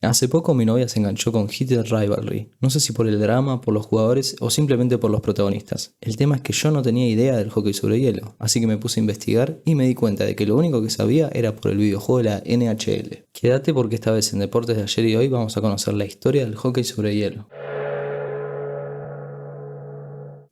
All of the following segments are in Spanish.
Hace poco mi novia se enganchó con Heated Rivalry, no sé si por el drama, por los jugadores o simplemente por los protagonistas. El tema es que yo no tenía idea del hockey sobre hielo, así que me puse a investigar y me di cuenta de que lo único que sabía era por el videojuego de la NHL. Quédate porque esta vez en Deportes de ayer y hoy vamos a conocer la historia del hockey sobre hielo.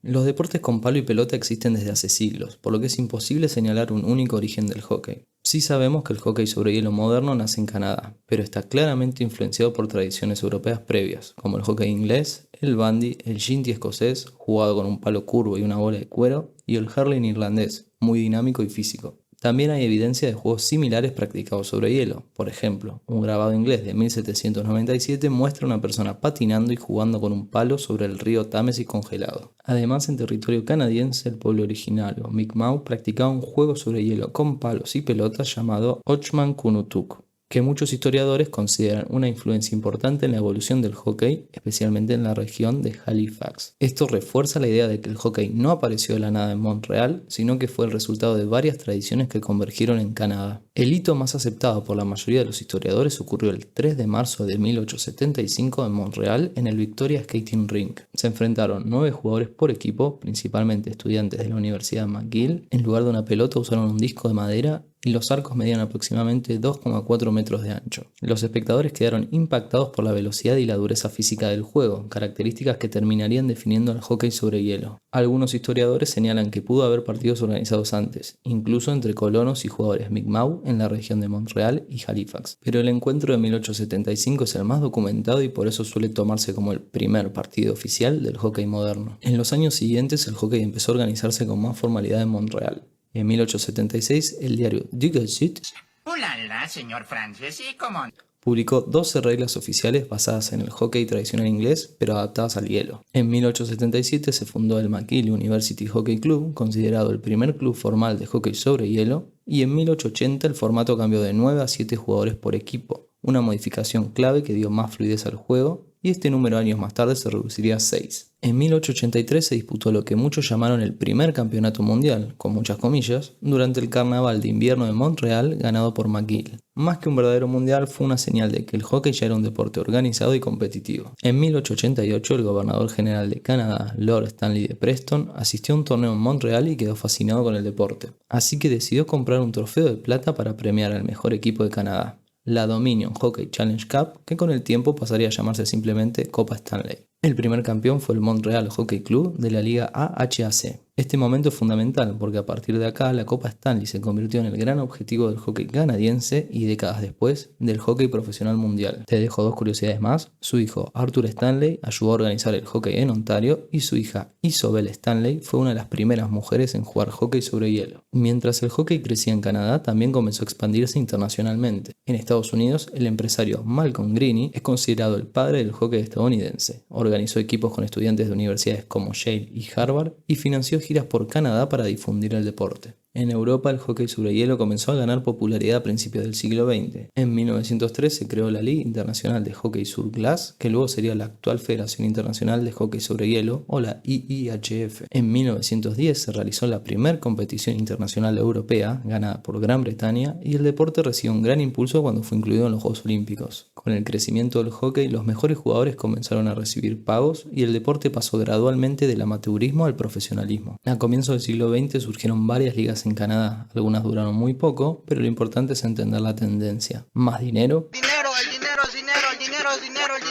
Los deportes con palo y pelota existen desde hace siglos, por lo que es imposible señalar un único origen del hockey. Sí sabemos que el hockey sobre hielo moderno nace en Canadá, pero está claramente influenciado por tradiciones europeas previas, como el hockey inglés, el bandy, el shinty escocés, jugado con un palo curvo y una bola de cuero, y el hurling irlandés, muy dinámico y físico. También hay evidencia de juegos similares practicados sobre hielo. Por ejemplo, un grabado inglés de 1797 muestra a una persona patinando y jugando con un palo sobre el río Támesis congelado. Además, en territorio canadiense, el pueblo originario Mi'kmaq practicaba un juego sobre hielo con palos y pelotas llamado Ochman Kunutuk, que muchos historiadores consideran una influencia importante en la evolución del hockey, especialmente en la región de Halifax. Esto refuerza la idea de que el hockey no apareció de la nada en Montreal, sino que fue el resultado de varias tradiciones que convergieron en Canadá. El hito más aceptado por la mayoría de los historiadores ocurrió el 3 de marzo de 1875 en Montreal, en el Victoria Skating Rink. Se enfrentaron 9 jugadores por equipo, principalmente estudiantes de la Universidad McGill. En lugar de una pelota usaron un disco de madera y los arcos medían aproximadamente 2,4 metros de ancho. Los espectadores quedaron impactados por la velocidad y la dureza física del juego, características que terminarían definiendo el hockey sobre hielo. Algunos historiadores señalan que pudo haber partidos organizados antes, incluso entre colonos y jugadores Mi'kmaq en la región de Montreal y Halifax. Pero el encuentro de 1875 es el más documentado y por eso suele tomarse como el primer partido oficial del hockey moderno. En los años siguientes el hockey empezó a organizarse con más formalidad en Montreal. En 1876, el diario Die Gazette ¡Ulala, señor Francis! ¿Y cómo? publicó 12 reglas oficiales basadas en el hockey tradicional inglés, pero adaptadas al hielo. En 1877 se fundó el McGill University Hockey Club, considerado el primer club formal de hockey sobre hielo, y en 1880 el formato cambió de 9 a 7 jugadores por equipo, una modificación clave que dio más fluidez al juego, y este número años más tarde se reduciría a 6. En 1883 se disputó lo que muchos llamaron el primer campeonato mundial, con muchas comillas, durante el Carnaval de Invierno de Montreal ganado por McGill. Más que un verdadero mundial, fue una señal de que el hockey ya era un deporte organizado y competitivo. En 1888 el gobernador general de Canadá, Lord Stanley de Preston, asistió a un torneo en Montreal y quedó fascinado con el deporte. Así que decidió comprar un trofeo de plata para premiar al mejor equipo de Canadá, la Dominion Hockey Challenge Cup, que con el tiempo pasaría a llamarse simplemente Copa Stanley. El primer campeón fue el Montreal Hockey Club de la Liga AHC. Este momento es fundamental porque a partir de acá la Copa Stanley se convirtió en el gran objetivo del hockey canadiense y décadas después del hockey profesional mundial. Te dejo dos curiosidades más. Su hijo Arthur Stanley ayudó a organizar el hockey en Ontario y su hija Isobel Stanley fue una de las primeras mujeres en jugar hockey sobre hielo. Mientras el hockey crecía en Canadá, también comenzó a expandirse internacionalmente. En Estados Unidos, el empresario Malcolm Greene es considerado el padre del hockey estadounidense. Organizó equipos con estudiantes de universidades como Yale y Harvard y financió giras por Canadá para difundir el deporte. En Europa el hockey sobre hielo comenzó a ganar popularidad a principios del siglo XX. En 1903 se creó la Liga Internacional de Hockey sur Glace, que luego sería la actual Federación Internacional de Hockey sobre Hielo, o la IIHF. En 1910 se realizó la primera competición internacional europea, ganada por Gran Bretaña, y el deporte recibió un gran impulso cuando fue incluido en los Juegos Olímpicos. Con el crecimiento del hockey, los mejores jugadores comenzaron a recibir pagos y el deporte pasó gradualmente del amateurismo al profesionalismo. A comienzos del siglo XX surgieron varias ligas en Canadá. Algunas duraron muy poco, pero lo importante es entender la tendencia. Más dinero,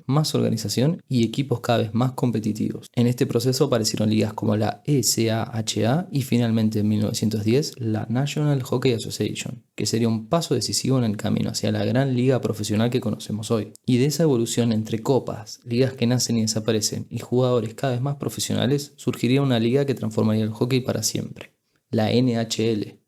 más organización y equipos cada vez más competitivos. En este proceso aparecieron ligas como la ECAHA y finalmente en 1910 la National Hockey Association, que sería un paso decisivo en el camino hacia la gran liga profesional que conocemos hoy. Y de esa evolución entre copas, ligas que nacen y desaparecen y jugadores cada vez más profesionales, surgiría una liga que transformaría el hockey para siempre, la NHL.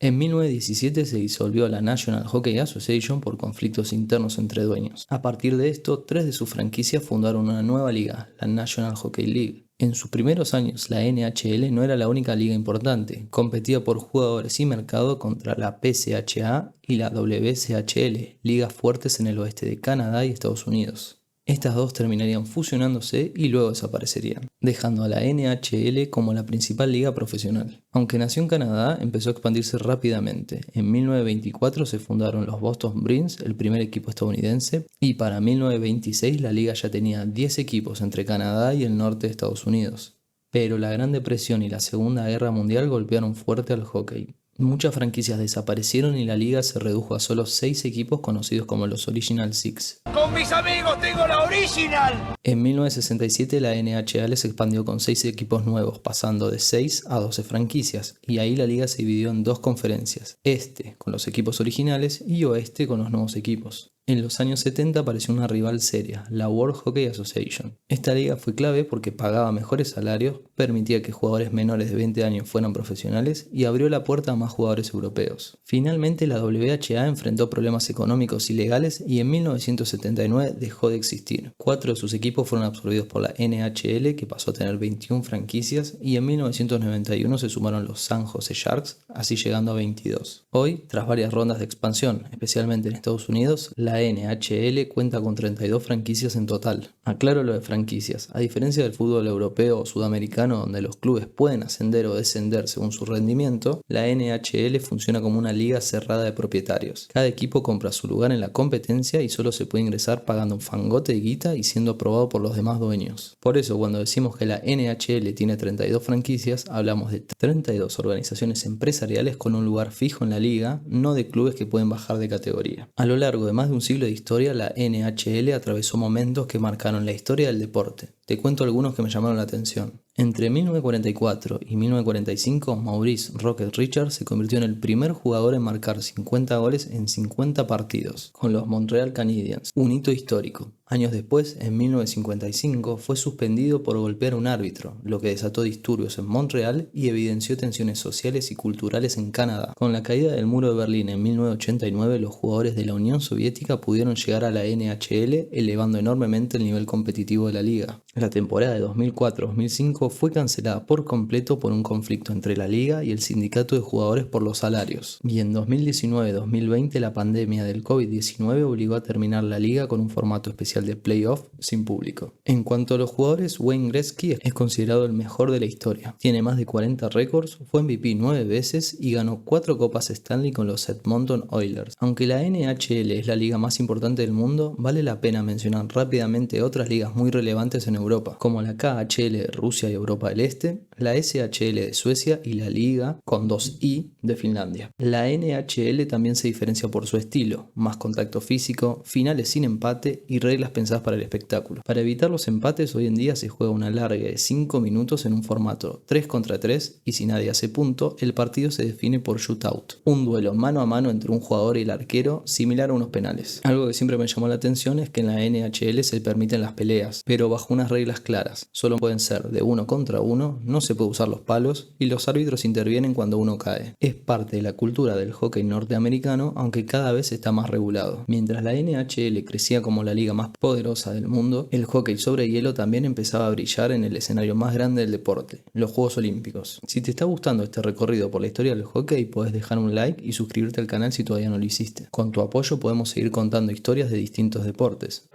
En 1917 se disolvió la National Hockey Association por conflictos internos entre dueños. A partir de esto, 3 de sus franquicias fundaron una nueva liga, la National Hockey League. En sus primeros años, la NHL no era la única liga importante, competía por jugadores y mercado contra la PCHA y la WCHL, ligas fuertes en el oeste de Canadá y Estados Unidos. Estas dos terminarían fusionándose y luego desaparecerían, dejando a la NHL como la principal liga profesional. Aunque nació en Canadá, empezó a expandirse rápidamente. En 1924 se fundaron los Boston Bruins, el primer equipo estadounidense, y para 1926 la liga ya tenía 10 equipos entre Canadá y el norte de Estados Unidos. Pero la Gran Depresión y la Segunda Guerra Mundial golpearon fuerte al hockey. Muchas franquicias desaparecieron y la liga se redujo a solo 6 equipos conocidos como los Original Six. ¡Con mis amigos tengo la original! En 1967 la NHL se expandió con 6 equipos nuevos, pasando de 6 a 12 franquicias, y ahí la liga se dividió en 2 conferencias, este con los equipos originales y oeste con los nuevos equipos. En los años 70 apareció una rival seria, la World Hockey Association. Esta liga fue clave porque pagaba mejores salarios, permitía que jugadores menores de 20 años fueran profesionales y abrió la puerta a más jugadores europeos. Finalmente la WHA enfrentó problemas económicos y legales y en 1979 dejó de existir. 4 de sus equipos fueron absorbidos por la NHL, que pasó a tener 21 franquicias, y en 1991 se sumaron los San Jose Sharks, así llegando a 22. Hoy, tras varias rondas de expansión, especialmente en Estados Unidos, la NHL cuenta con 32 franquicias en total. Aclaro lo de franquicias. A diferencia del fútbol europeo o sudamericano, donde los clubes pueden ascender o descender según su rendimiento, la NHL funciona como una liga cerrada de propietarios. Cada equipo compra su lugar en la competencia y solo se puede ingresar pagando un fangote de guita y siendo aprobado por los demás dueños. Por eso, cuando decimos que la NHL tiene 32 franquicias, hablamos de 32 organizaciones empresariales con un lugar fijo en la liga, no de clubes que pueden bajar de categoría. A lo largo de más de un siglo de historia, la NHL atravesó momentos que marcaron la historia del deporte. Te cuento algunos que me llamaron la atención. Entre 1944 y 1945, Maurice Rocket Richards se convirtió en el primer jugador en marcar 50 goles en 50 partidos, con los Montreal Canadiens, un hito histórico. Años después, en 1955, fue suspendido por golpear a un árbitro, lo que desató disturbios en Montreal y evidenció tensiones sociales y culturales en Canadá. Con la caída del muro de Berlín en 1989, los jugadores de la Unión Soviética pudieron llegar a la NHL, elevando enormemente el nivel competitivo de la liga. La temporada de 2004-2005 fue cancelada por completo por un conflicto entre la liga y el sindicato de jugadores por los salarios. Y en 2019-2020 la pandemia del COVID-19 obligó a terminar la liga con un formato especial de playoff sin público. En cuanto a los jugadores, Wayne Gretzky es considerado el mejor de la historia. Tiene más de 40 récords, fue MVP 9 veces y ganó 4 copas Stanley con los Edmonton Oilers. Aunque la NHL es la liga más importante del mundo, vale la pena mencionar rápidamente otras ligas muy relevantes en Europa, como la KHL de Rusia y Europa del Este, la SHL de Suecia y la Liga con 2 I de Finlandia. La NHL también se diferencia por su estilo, más contacto físico, finales sin empate y reglas pensadas para el espectáculo. Para evitar los empates, hoy en día se juega una larga de 5 minutos en un formato 3 contra 3 y si nadie hace punto, el partido se define por shootout, un duelo mano a mano entre un jugador y el arquero, similar a unos penales. Algo que siempre me llamó la atención es que en la NHL se permiten las peleas, pero bajo unas reglas claras. Solo pueden ser de 1 contra 1, no se puede usar los palos y los árbitros intervienen cuando uno cae. Es parte de la cultura del hockey norteamericano, aunque cada vez está más regulado. Mientras la NHL crecía como la liga más poderosa del mundo, el hockey sobre hielo también empezaba a brillar en el escenario más grande del deporte, los Juegos Olímpicos. Si te está gustando este recorrido por la historia del hockey, puedes dejar un like y suscribirte al canal si todavía no lo hiciste. Con tu apoyo podemos seguir contando historias de distintos deportes.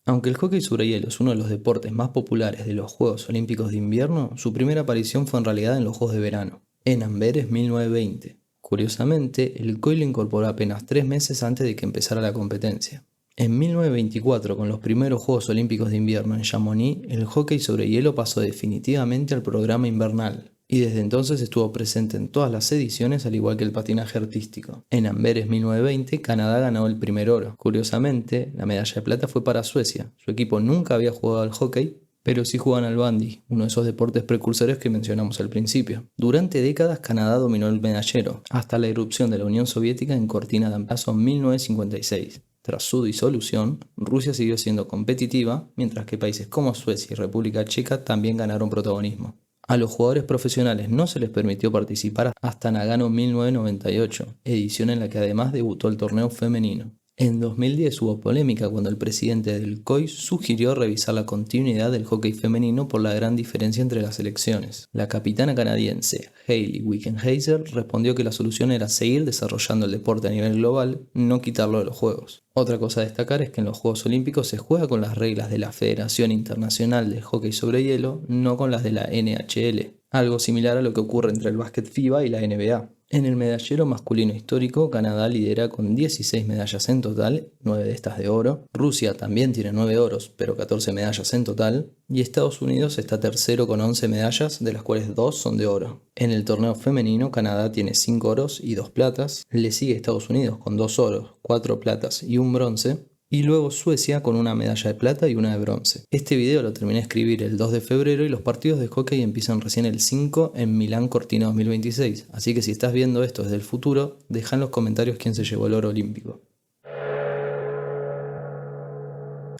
Aunque el hockey sobre hielo es uno de los deportes más populares de los Juegos Olímpicos de Invierno, su primera aparición fue en realidad en los Juegos de Verano, en Amberes 1920. Curiosamente, el COI lo incorporó apenas 3 meses antes de que empezara la competencia. En 1924, con los primeros Juegos Olímpicos de Invierno en Chamonix, el hockey sobre hielo pasó definitivamente al programa invernal, y desde entonces estuvo presente en todas las ediciones al igual que el patinaje artístico. En Amberes 1920, Canadá ganó el primer oro. Curiosamente, la medalla de plata fue para Suecia. Su equipo nunca había jugado al hockey, pero sí juegan al bandy, uno de esos deportes precursores que mencionamos al principio. Durante décadas Canadá dominó el medallero, hasta la irrupción de la Unión Soviética en Cortina d'Ampezzo en 1956. Tras su disolución, Rusia siguió siendo competitiva, mientras que países como Suecia y República Checa también ganaron protagonismo. A los jugadores profesionales no se les permitió participar hasta Nagano 1998, edición en la que además debutó el torneo femenino. En 2010 hubo polémica cuando el presidente del COI sugirió revisar la continuidad del hockey femenino por la gran diferencia entre las selecciones. La capitana canadiense Hayley Wickenheiser respondió que la solución era seguir desarrollando el deporte a nivel global, no quitarlo de los Juegos. Otra cosa a destacar es que en los Juegos Olímpicos se juega con las reglas de la Federación Internacional de Hockey sobre Hielo, no con las de la NHL, algo similar a lo que ocurre entre el básquet FIBA y la NBA. En el medallero masculino histórico, Canadá lidera con 16 medallas en total, 9 de estas de oro. Rusia también tiene 9 oros, pero 14 medallas en total. Y Estados Unidos está tercero con 11 medallas, de las cuales 2 son de oro. En el torneo femenino, Canadá tiene 5 oros y 2 platas. Le sigue Estados Unidos con 2 oros, 4 platas y 1 bronce. Y luego Suecia con una medalla de plata y una de bronce. Este video lo terminé de escribir el 2 de febrero y los partidos de hockey empiezan recién el 5 en Milán Cortina 2026. Así que si estás viendo esto desde el futuro, deja en los comentarios quién se llevó el oro olímpico.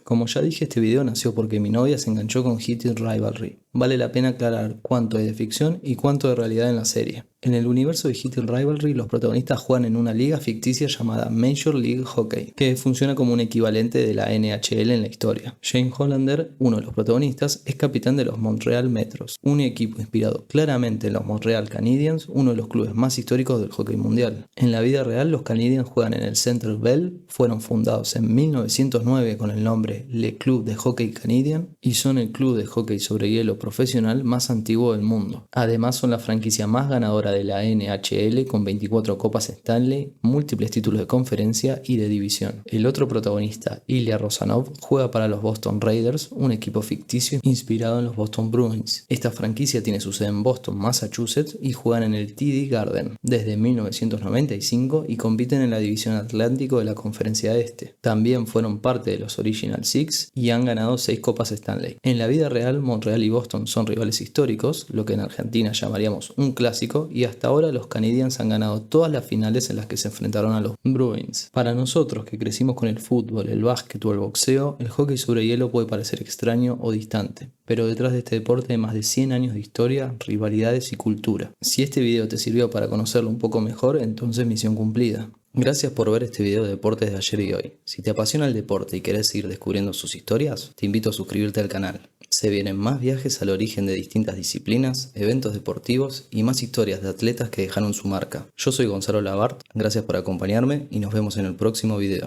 Como ya dije, este video nació porque mi novia se enganchó con Heated Rivalry. Vale la pena aclarar cuánto hay de ficción y cuánto de realidad en la serie. En el universo de Heated Rivalry, los protagonistas juegan en una liga ficticia llamada Major League Hockey, que funciona como un equivalente de la NHL en la historia. Shane Hollander, uno de los protagonistas, es capitán de los Montreal Metros, un equipo inspirado claramente en los Montreal Canadiens, uno de los clubes más históricos del hockey mundial. En la vida real, los Canadiens juegan en el Centre Bell, fueron fundados en 1909 con el nombre Le Club de Hockey Canadien y son el club de hockey sobre hielo profesional más antiguo del mundo. Además, son la franquicia más ganadora de la NHL con 24 copas Stanley, múltiples títulos de conferencia y de división. El otro protagonista, Ilya Rosanov, juega para los Boston Raiders, un equipo ficticio inspirado en los Boston Bruins. Esta franquicia tiene su sede en Boston, Massachusetts y juegan en el TD Garden desde 1995 y compiten en la división Atlántico de la Conferencia Este. También fueron parte de los Original Six y han ganado 6 copas Stanley. En la vida real, Montreal y Boston son rivales históricos, lo que en Argentina llamaríamos un clásico, y hasta ahora los Canadiens han ganado todas las finales en las que se enfrentaron a los Bruins. Para nosotros que crecimos con el fútbol, el básquet o el boxeo, el hockey sobre hielo puede parecer extraño o distante, pero detrás de este deporte hay más de 100 años de historia, rivalidades y cultura. Si este video te sirvió para conocerlo un poco mejor, entonces misión cumplida. Gracias por ver este video de deportes de ayer y hoy. Si te apasiona el deporte y querés seguir descubriendo sus historias, te invito a suscribirte al canal. Se vienen más viajes al origen de distintas disciplinas, eventos deportivos y más historias de atletas que dejaron su marca. Yo soy Gonzalo Labart, gracias por acompañarme y nos vemos en el próximo video.